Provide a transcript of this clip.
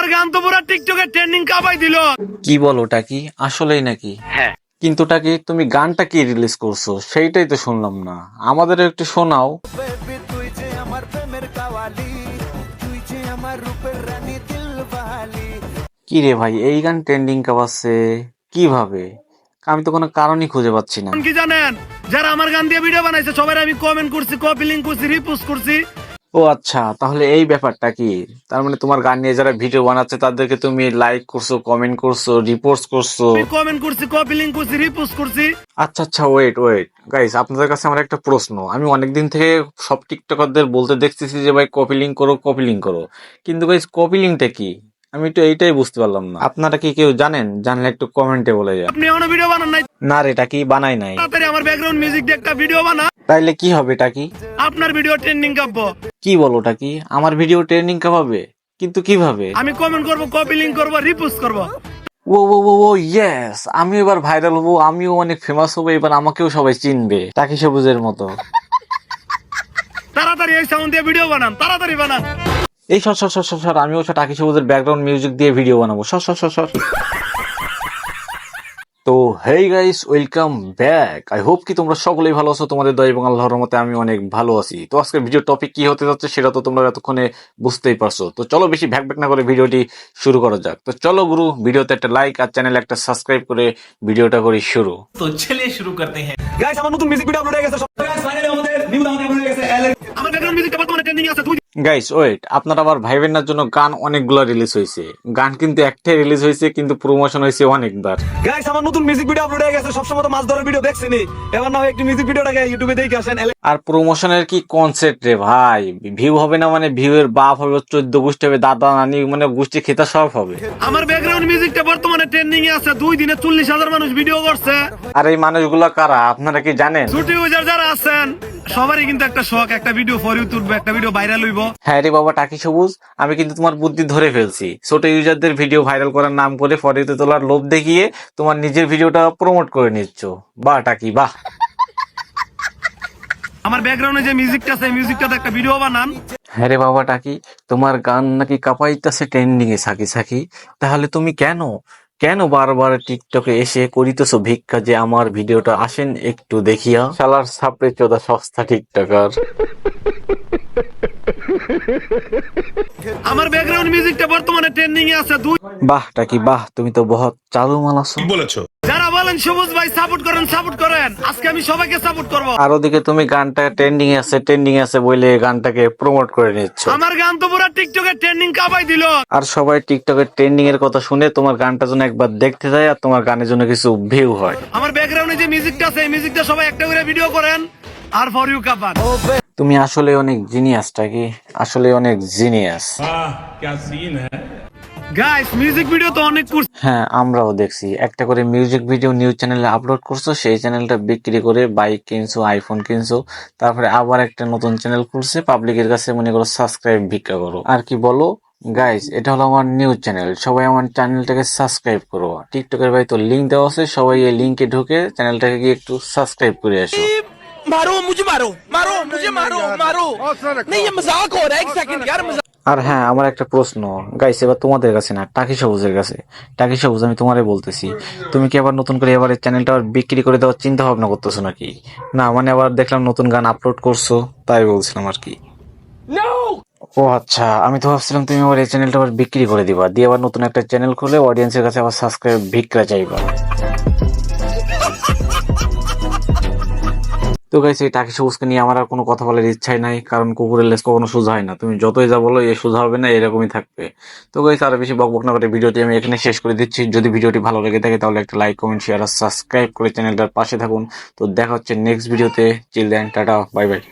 আমার গান তো পুরো টিকটকে ট্রেন্ডিং কাঁপাই দিল। কি বলো টাকি, আসলেই নাকি? হ্যাঁ। কিন্তু টাকি, তুমি গানটা কি রিলিজ করছো সেইটাই তো শুনলাম না, আমাদের একটু শোনাও। কি রে ভাই, এই গান ট্রেন্ডিং কাঁপাচ্ছে কিভাবে? আমি তো কোনো কারণই খুঁজে পাচ্ছি না। কি জানেন, যারা আমার গান দিয়ে ভিডিও বানাইছে সবাই আমি কমেন্ট করছি, কপি লিংক করছি, রিপোস্ট করছি। ও আচ্ছা, তাহলে এই ব্যাপারটা কি? তার মানে তোমার গান নিয়ে যারা ভিডিও বানাচ্ছে তাদেরকে তুমি লাইক করছো, কমেন্ট করছো, রিপোর্ট করছো। আমি কমেন্ট করছি, কপি লিংক করছি, রিপোস্ট করছি। আচ্ছা আচ্ছা, ওয়েট ওয়েট গাইস, আপনাদের কাছে আমার একটা প্রশ্ন। আমি অনেকদিন থেকে সব টিকটকারদের বলতে দেখতেছি যে ভাই কপি লিংক করো, কপি লিংক করো, কিন্তু গাইস কপি লিংকটা কি? আমি তো এইটাই বুঝতে পারলাম না। আপনারা কি কেউ জানেন? জানলে একটু কমেন্টে বলে যান। আপনি এখনো ভিডিও বানান নাই? না রে টাকি, বানাই নাই। তাড়াতাড়ি আমার ব্যাকগ্রাউন্ড মিউজিক দিয়ে একটা ভিডিও বানা। তাইলে কি হবে টাকি? আপনার ভিডিও ট্রেন্ডিং কাঁপবো। কি বলো টাকি, আমার ভিডিও ট্রেন্ডিং কাঁপাবে? কিন্তু কিভাবে? আমি কমেন্ট করব, কপি লিংক করব, রিপোস্ট করব। ও ও ও ও ইয়েস, আমিও এবার ভাইরাল হবো, আমিও অনেক ফেমাস হবো, এবার আমাকেও সবাই চিনবে টাকি সবুজের মতো। তাড়াতাড়ি এই সাউন্ড দিয়ে ভিডিও বানান, তাড়াতাড়ি বানান। এই সর সর সর সর সর, আমিও টাকি সবুজের ব্যাকগ্রাউন্ড মিউজিক দিয়ে ভিডিও বানাবো, সর সর সর সর। তো hey guys, welcome back. I hope কি তোমরা সকলেই ভালো আছো, তোমাদের দয়া এবং আল্লাহর রহমতে আমি অনেক ভালো আছি। তো আজকের ভিডিও টপিক কি হতে যাচ্ছে সেটা তো তোমরা এতক্ষণে বুঝতেই পারছো। তো চলো বেশি ভ্যাক ভ্যাক না করে ভিডিওটি শুরু করা যাক। তো চলো গুরু, ভিডিওতে একটা লাইক আর চ্যানেলে একটা সাবস্ক্রাইব করে ভিডিওটা করি শুরু। तो चलिए शुरू करते हैं। গাইস, আমার নতুন মিউজিক ভিডিও আপলোড হয়ে গেছে। গাইস, ফাইনালি আমাদের নিউ গান আপলোড হয়ে গেছে। আমার ব্যাকগ্রাউন্ড মিউজিকটা বর্তমানে ট্রেন্ডিং আছে। গাইস ওয়েট, আপনারা আবার ভাইবেন না জন্য গান অনেকগুলো রিলিজ হয়েছে। গান কিন্তু একটাই রিলিজ হয়েছে, কিন্তু প্রমোশন হয়েছে অনেকবার। গাইস, আমার নতুন মিউজিক ভিডিও আপলোড হয়ে গেছে। সবসময় তো মাছ ধরার ভিডিও দেখছিনি, এবার না হয় একটু মিউজিক ভিডিওটাকে ইউটিউবে দেখে আসেন। আর প্রমোশনের কি কনসেপ্ট রে ভাই? ভিউ হবে না মানে ভিউ এর বাপ হবে, 14 গোষ্ঠী হবে, দাদা নানি মানে গোষ্ঠী খেতা সব হবে। আমার ব্যাকগ্রাউন্ড মিউজিকটা বর্তমানে ট্রেন্ডিং এ আছে। 2 দিনে 40,000 মানুষ ভিডিও করছে। আর এই মানুষগুলো কারা আপনারা কি জানেন? ছোট ইউজার যারা আছেন সবারই কিন্তু একটা শখ, একটা ভিডিও ফর ইউ তুলবে, একটা ভিডিও ভাইরাল হইব। হ্যাঁ রে বাবা টাকি সবুজ, আমি কিন্তু তোমার বুদ্ধি ধরে ফেলছি। ছোট ইউজারদের ভিডিও ভাইরাল করার নাম করে ফরিতে তোলার লোভ দেখিয়ে তোমার নিজের ভিডিওটা প্রমোট করে নিচ্ছ। বাহ টাকি বাহ। আমার ব্যাকগ্রাউন্ডে যে মিউজিকটা আছে, মিউজিকটাতে একটা ভিডিও বানান। হ্যাঁ রে বাবা টাকি, তোমার গান নাকি কাঁপাইতেছে ট্রেন্ডিং এ সাকি সাকি, তাহলে তুমি কেন কেন বারবার টিকটকে এসে করিতেছো ভিক্ষা যে আমার ভিডিওটা আসেন একটু দেখিয়া? শালার সাপড়ে চোদা সস্তা টিকটকার। আমার ব্যাকগ্রাউন্ড মিউজিকটা বর্তমানে ট্রেন্ডিং এ আছে। বাহ টাকি বাহ, তুমি তো বহুত চালু মাল আছো। যারা বলেন সবুজ ভাই সাপোর্ট করেন, সাপোর্ট করেন, আজকে আমি সবাইকে সাপোর্ট করব। আর ওদিকে তুমি গানটা ট্রেন্ডিং এ আছে বলে গানটাকে প্রমোট করে নিচ্ছ। আমার গান তো পুরো টিকটকে ট্রেন্ডিং কাঁপাই দিল। আর সবাই টিকটকের ট্রেন্ডিং এর কথা শুনে তোমার গানটা যেন একবার দেখতে যায় আর তোমার গানের জন্য কিছু ভিউ হয়। আমার ব্যাকগ্রাউন্ডে যে মিউজিকটা আছে, এই মিউজিকটা সবাই একটা করে ভিডিও করেন আর ফর ইউ কাঁপান। তুমি আসলে অনেক জিনিয়াস টাকি, আসলে অনেক জিনিয়াস। क्या सीन है। গাইস, মিউজিক ভিডিও তো অনেক করছি। হ্যাঁ আমরাও দেখছি, একটা করে মিউজিক ভিডিও নিউজ চ্যানেলে আপলোড করছো, সেই চ্যানেলটা বিক্রি করে বাইক কিনছো, আইফোন কিনছো, তারপরে আবার একটা নতুন চ্যানেল খুলছে, পাবলিকের কাছে মনে করো সাবস্ক্রাইব ভিক্ষা করো। আর কি বলো গাইস, এটা হলো আমার নিউজ চ্যানেল, সবাই আমার চ্যানেলটাকে সাবস্ক্রাইব করো। টিকটকের ভাই তো লিঙ্ক দেওয়া আছে, সবাই এই লিঙ্কে ঢুকে চ্যানেলটাকে গিয়ে একটু সাবস্ক্রাইব করে আসো। मारो मुझे, मारो मारो मुझे, मारो मारो। नहीं ये मजाक हो रहा है, एक सेकंड यार। আর হ্যাঁ, আমার একটা প্রশ্ন গাইস, এবার তোমাদের কাছে না, টাকি সবুজের কাছে। টাকি সবুজ, আমি তোমারে বলতেছি, তুমি কি আবার নতুন করে এবার এই চ্যানেলটা আবার বিক্রি করে দেওয়ার চিন্তা ভাবনা করতেছো নাকি? না মানে আবার দেখলাম নতুন গান আপলোড করছো, তাই বলছিলাম আর কি। ও আচ্ছা, আমি তো ভাবছিলাম তুমি আবার এই চ্যানেলটা আবার বিক্রি করে দিবা, দিয়ে আবার নতুন একটা চ্যানেল খুলে অডিয়েন্সের কাছে আবার সাবস্ক্রাইব ভিক্ষা চাইবা। তো গাইস, এই টাকি সবুজকে নিয়ে আমার আর কোনো কথা বলার ইচ্ছাই নাই, কারণ কুকুরের লেজ কখনো সোজা হয় না। তুমি যতই যা বলো এ সোজা হবে না, এরকমই থাকবে। তো গাইস, আরো বেশি বকবক না করে ভিডিওটি আমি এখানে শেষ করে দিচ্ছি। যদি ভিডিওটি ভালো লেগে থাকে তাহলে একটা লাইক, কমেন্ট, শেয়ার আর সাবস্ক্রাইব করে চ্যানেলটার পাশে থাকুন। তো দেখা হচ্ছে নেক্সট ভিডিওতে। চিল দেন, টাটা, বাই বাই।